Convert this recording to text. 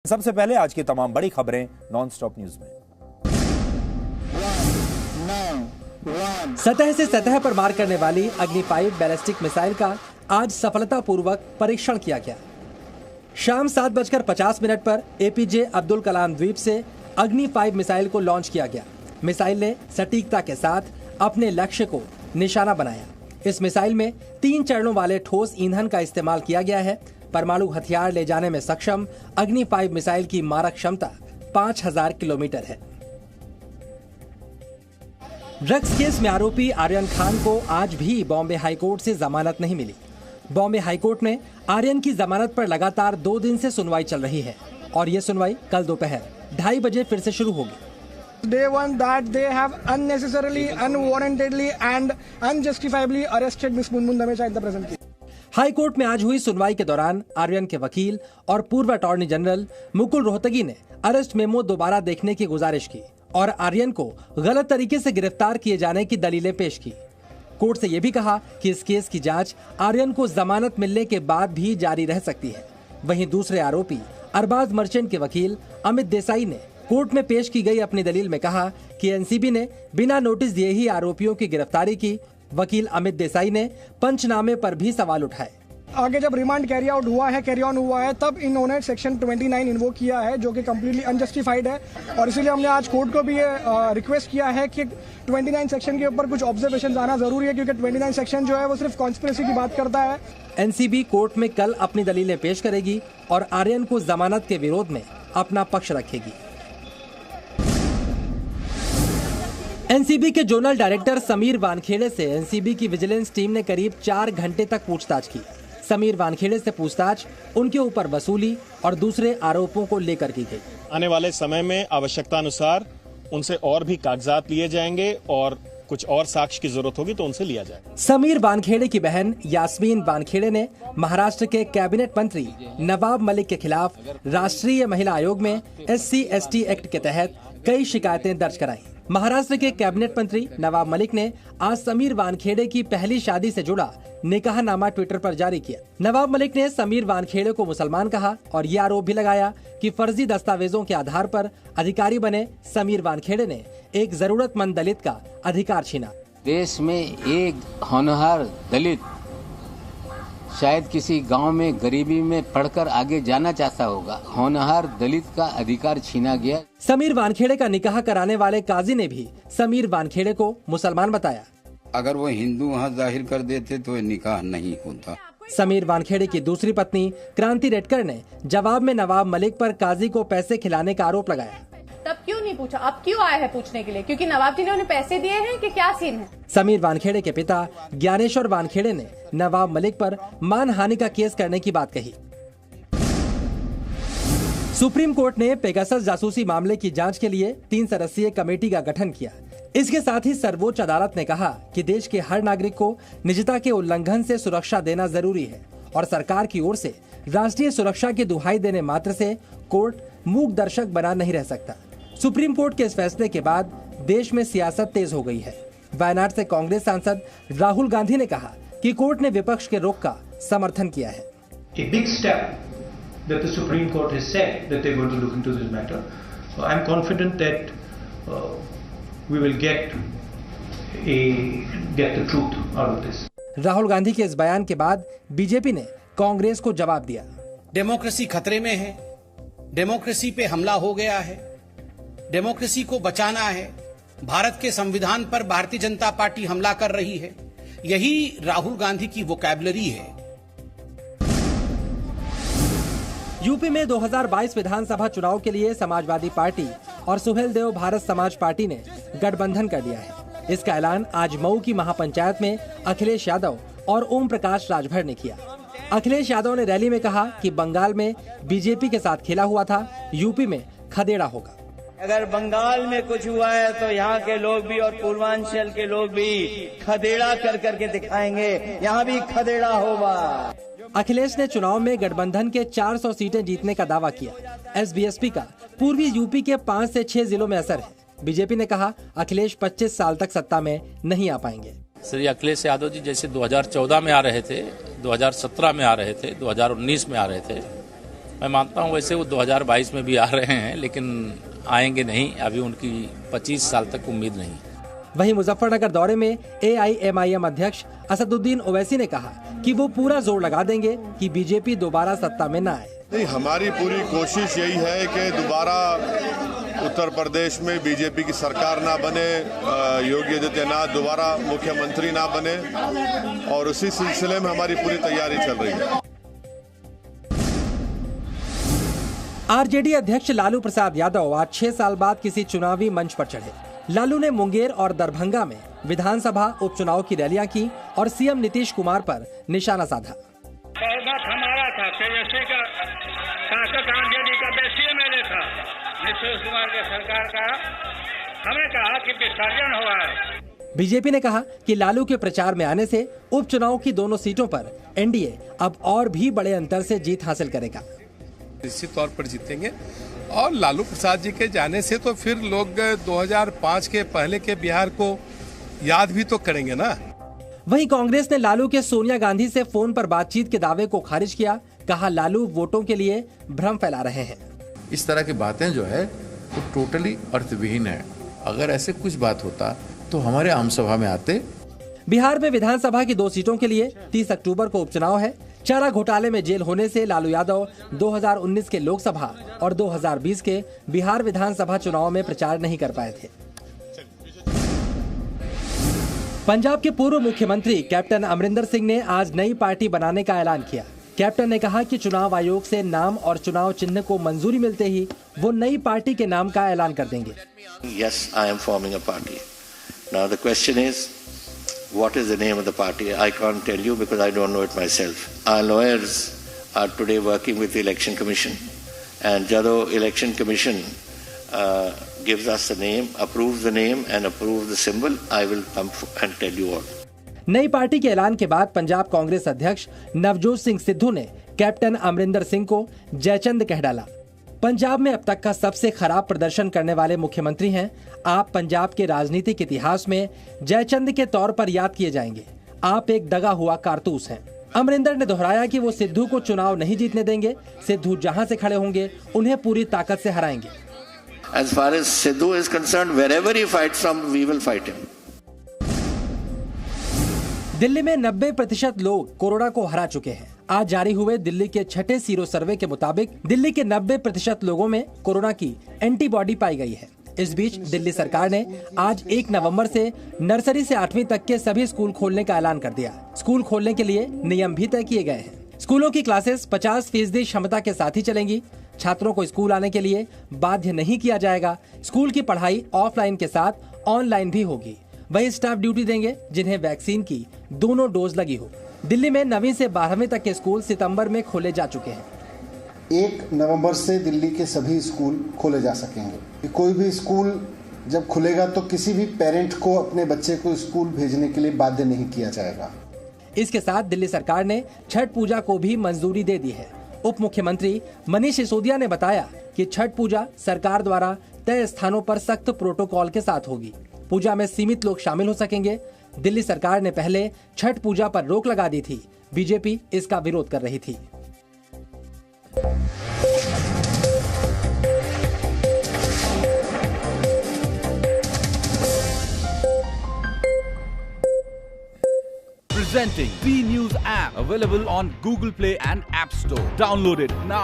सबसे पहले आज की तमाम बड़ी खबरें नॉन स्टॉप न्यूज में। सतह से सतह पर मार करने वाली अग्नि 5 बैलिस्टिक मिसाइल का आज सफलतापूर्वक परीक्षण किया गया। शाम 7:50 पर एपीजे अब्दुल कलाम द्वीप से अग्नि 5 मिसाइल को लॉन्च किया गया। मिसाइल ने सटीकता के साथ अपने लक्ष्य को निशाना बनाया। इस मिसाइल में 3 चरणों वाले ठोस ईंधन का इस्तेमाल किया गया है। परमाणु हथियार ले जाने में सक्षम अग्नि 5 मिसाइल की मारक क्षमता 5000 किलोमीटर है। ड्रग्स केस में आरोपी आर्यन खान को आज भी बॉम्बे हाईकोर्ट से जमानत नहीं मिली। बॉम्बे हाईकोर्ट में आर्यन की जमानत पर लगातार 2 दिन से सुनवाई चल रही है और ये सुनवाई कल दोपहर 2:30 बजे फिर से शुरू होगी। They want that they have unnecessarily, unwarrantedly and unjustifiably arrested Ms. Munmun Dhamesha in the present case. High court में आज हुई सुनवाई के दौरान आर्यन के वकील और पूर्व अटॉर्नी जनरल मुकुल रोहतगी ने अरेस्ट मेमो दोबारा देखने की गुजारिश की और आर्यन को गलत तरीके से गिरफ्तार किए जाने की दलीलें पेश की। कोर्ट से यह भी कहा कि इस केस की जांच आर्यन को जमानत मिलने के बाद भी जारी रह सकती है। वहीं दूसरे आरोपी अरबाज मर्चेंट के वकील अमित देसाई ने कोर्ट में पेश की गई अपनी दलील में कहा कि एनसीबी ने बिना नोटिस दिए ही आरोपियों की गिरफ्तारी की। वकील अमित देसाई ने पंचनामे पर भी सवाल उठाए। आगे जब रिमांड कैरी ऑन हुआ है तब इन्होंने सेक्शन 29 इन्वोक किया है जो कि कम्प्लीटली अनजस्टिफाइड है और इसीलिए हमने आज कोर्ट को भी ये रिक्वेस्ट किया है कि 29 सेक्शन के ऊपर कुछ ऑब्जर्वेशन आना जरूरी है क्योंकि 29 सेक्शन जो है वो सिर्फ कॉन्स्पिरेसी की बात करता है। एनसीबी कोर्ट में कल अपनी दलीलें पेश करेगी और आर्यन को जमानत के विरोध में अपना पक्ष रखेगी। एनसीबी के जोनल डायरेक्टर समीर वानखेड़े से एनसीबी की विजिलेंस टीम ने करीब 4 घंटे तक पूछताछ की। समीर वानखेड़े से पूछताछ उनके ऊपर वसूली और दूसरे आरोपों को लेकर की गई। आने वाले समय में आवश्यकता अनुसार उनसे और भी कागजात लिए जाएंगे और कुछ और साक्ष्य की जरूरत होगी तो उनसे लिया जाएगा। समीर वानखेड़े की बहन यास्मीन वानखेड़े ने महाराष्ट्र के कैबिनेट मंत्री नवाब मलिक के खिलाफ राष्ट्रीय महिला आयोग में SC/ST एक्ट के तहत कई शिकायतें दर्ज कराई। महाराष्ट्र के कैबिनेट मंत्री नवाब मलिक ने आज समीर वानखेड़े की पहली शादी से जुड़ा निकाहनामा ट्विटर पर जारी किया। नवाब मलिक ने समीर वानखेड़े को मुसलमान कहा और ये आरोप भी लगाया कि फर्जी दस्तावेजों के आधार पर अधिकारी बने समीर वानखेड़े ने एक जरूरतमंद दलित का अधिकार छीना। देश में एक होनहार दलित शायद किसी गांव में गरीबी में पढ़कर आगे जाना चाहता होगा, होनहार दलित का अधिकार छीना गया। समीर वानखेड़े का निकाह कराने वाले काजी ने भी समीर वानखेड़े को मुसलमान बताया। अगर वो हिंदू वहाँ जाहिर कर देते तो निकाह नहीं होता। समीर वानखेड़े की दूसरी पत्नी क्रांति रेडकर ने जवाब में नवाब मलिक पर काजी को पैसे खिलाने का आरोप लगाया। तब क्यों नहीं पूछा? अब क्यों आया है पूछने के लिए? क्योंकि नवाब जी ने उन्हें पैसे दिए हैं कि क्या सीन है? समीर वानखेड़े के पिता ज्ञानेश्वर वानखेड़े ने नवाब मलिक पर मानहानि का केस करने की बात कही। सुप्रीम कोर्ट ने पेगासस जासूसी मामले की जांच के लिए 3 सदस्यीय कमेटी का गठन किया। इसके साथ ही सर्वोच्च अदालत ने कहा कि देश के हर नागरिक को निजता के उल्लंघन से सुरक्षा देना जरूरी है और सरकार की ओर से राष्ट्रीय सुरक्षा की दुहाई देने मात्र से कोर्ट मूक दर्शक बना नहीं रह सकता। सुप्रीम कोर्ट के इस फैसले के बाद देश में सियासत तेज हो गई है। वायनाड से कांग्रेस सांसद राहुल गांधी ने कहा कि कोर्ट ने विपक्ष के रुख का समर्थन किया है। A big step that the Supreme Court has said that they're going to look into this matter. So I'm confident that we will get the truth out of this. Rahul Gandhi के इस बयान के बाद बीजेपी ने कांग्रेस को जवाब दिया। डेमोक्रेसी खतरे में है, डेमोक्रेसी पे हमला हो गया है, डेमोक्रेसी को बचाना है। भारत के संविधान पर भारतीय जनता पार्टी हमला कर रही है। यही राहुल गांधी की वोकैबुलरी है। यूपी में 2022 विधानसभा चुनाव के लिए समाजवादी पार्टी और सुहेलदेव भारत समाज पार्टी ने गठबंधन कर दिया है। इसका ऐलान आज मऊ की महापंचायत में अखिलेश यादव और ओम प्रकाश राजभर ने किया। अखिलेश यादव ने रैली में कहा कि बंगाल में बीजेपी के साथ खेला हुआ था, यूपी में खदेड़ा होगा। अगर बंगाल में कुछ हुआ है तो यहाँ के लोग भी और पूर्वांचल के लोग भी खदेड़ा कर करके दिखाएंगे, यहाँ भी खदेड़ा होगा। अखिलेश ने चुनाव में गठबंधन के 400 सीटें जीतने का दावा किया। एसबीएसपी का पूर्वी यूपी के 5 से 6 जिलों में असर है। बीजेपी ने कहा अखिलेश 25 साल तक सत्ता में नहीं आ पाएंगे। श्री अखिलेश यादव जी जैसे 2014 में आ रहे थे, 2017 में आ रहे थे, 2019 में आ रहे थे, मैं मानता हूं वैसे वो 2022 में भी आ रहे हैं, लेकिन आएंगे नहीं, अभी उनकी 25 साल तक उम्मीद नहीं। वहीं मुजफ्फरनगर दौरे में AIMIM अध्यक्ष असदुद्दीन ओवैसी ने कहा कि वो पूरा जोर लगा देंगे कि बीजेपी दोबारा सत्ता में न आए। नहीं, हमारी पूरी कोशिश यही है कि दोबारा उत्तर प्रदेश में बीजेपी की सरकार ना बने, योगी आदित्यनाथ दोबारा मुख्यमंत्री ना बने, और उसी सिलसिले में हमारी पूरी तैयारी चल रही है। आरजेडी अध्यक्ष लालू प्रसाद यादव आज 6 साल बाद किसी चुनावी मंच पर चढ़े। लालू ने मुंगेर और दरभंगा में विधानसभा उपचुनाव की रैलियां की और सीएम नीतीश कुमार पर निशाना साधा। बहुमत हमारा था, तेजस्वी का शासक आरजेडी का बेसी एमएलए था, नीतीश कुमार के सरकार का, हमें कहा कि विसर्जन हुआ है। बीजेपी ने कहा कि लालू के प्रचार में आने से उपचुनाव की दोनों सीटों पर एनडीए अब और भी बड़े अंतर से जीत हासिल करेगा। निश्चित तौर पर जीतेंगे, और लालू प्रसाद जी के जाने से तो फिर लोग 2005 के पहले के बिहार को याद भी तो करेंगे ना। वहीं कांग्रेस ने लालू के सोनिया गांधी से फोन पर बातचीत के दावे को खारिज किया। कहा, लालू वोटों के लिए भ्रम फैला रहे हैं। इस तरह की बातें जो है वो टोटली अर्थविहीन है। अगर ऐसे कुछ बात होता तो हमारे आम सभा में आते। बिहार में विधानसभा की 2 सीटों के लिए 30 अक्टूबर को उपचुनाव है। चारा घोटाले में जेल होने से लालू यादव 2019 के लोकसभा और 2020 के बिहार विधानसभा चुनाव में प्रचार नहीं कर पाए थे। पंजाब के पूर्व मुख्यमंत्री कैप्टन अमरिंदर सिंह ने आज नई पार्टी बनाने का ऐलान किया। कैप्टन ने कहा कि चुनाव आयोग से नाम और चुनाव चिन्ह को मंजूरी मिलते ही वो नई पार्टी के नाम का ऐलान कर देंगे। Yes, I am forming a party. Now the question is, what is the name of the party? I can't tell you because I don't know it myself. Our lawyers are today working with the Election Commission, and Jado Election Commission gives us the name, approves the name and approves the symbol, I will come and tell you all. नई party के ऐलान के बाद पंजाब कांग्रेस अध्यक्ष नवजोत सिंह सिद्धू ने captain Amarinder Singh को जयचंद कह डाला। पंजाब में अब तक का सबसे खराब प्रदर्शन करने वाले मुख्यमंत्री हैं। आप पंजाब के राजनीतिक इतिहास में जयचंद के तौर पर याद किए जाएंगे। आप एक दगा हुआ कारतूस हैं। अमरिंदर ने दोहराया कि वो सिद्धू को चुनाव नहीं जीतने देंगे। सिद्धू जहां से खड़े होंगे उन्हें पूरी ताकत से हराएंगे। As far as Sidhu is concerned, wherever he fights from, we will fight him. Delhi में 90% लोग कोरोना को हरा चुके हैं। आज जारी हुए दिल्ली के छठे सीरो सर्वे के मुताबिक दिल्ली के 90% लोगों में कोरोना की एंटीबॉडी पाई गई है। इस बीच दिल्ली सरकार ने आज 1 नवंबर से नर्सरी से 8वीं तक के सभी स्कूल खोलने का ऐलान कर दिया। स्कूल खोलने के लिए नियम भी तय किए गए हैं। स्कूलों की क्लासेस 50% क्षमता के साथ ही चलेंगी। छात्रों को स्कूल आने के लिए बाध्य नहीं किया जाएगा। स्कूल की पढ़ाई ऑफलाइन के साथ ऑनलाइन भी होगी। वही स्टाफ ड्यूटी देंगे जिन्हें वैक्सीन की दोनों डोज लगी हो। दिल्ली में 9वीं से 12वीं तक के स्कूल सितंबर में खोले जा चुके हैं। 1 नवंबर से दिल्ली के सभी स्कूल खोले जा सकेंगे। कोई भी स्कूल जब खुलेगा तो किसी भी पेरेंट को अपने बच्चे को स्कूल भेजने के लिए बाध्य नहीं किया जाएगा। इसके साथ दिल्ली सरकार ने छठ पूजा को भी मंजूरी दे दी है। उप मुख्यमंत्री मनीष सिसोदिया ने बताया कि छठ पूजा सरकार द्वारा तय स्थानों पर सख्त प्रोटोकॉल के साथ होगी। पूजा में सीमित लोग शामिल हो सकेंगे। दिल्ली सरकार ने पहले छठ पूजा पर रोक लगा दी थी। बीजेपी इसका विरोध कर रही थी। Presenting B News app, available on Google Play and App Store. Download it now.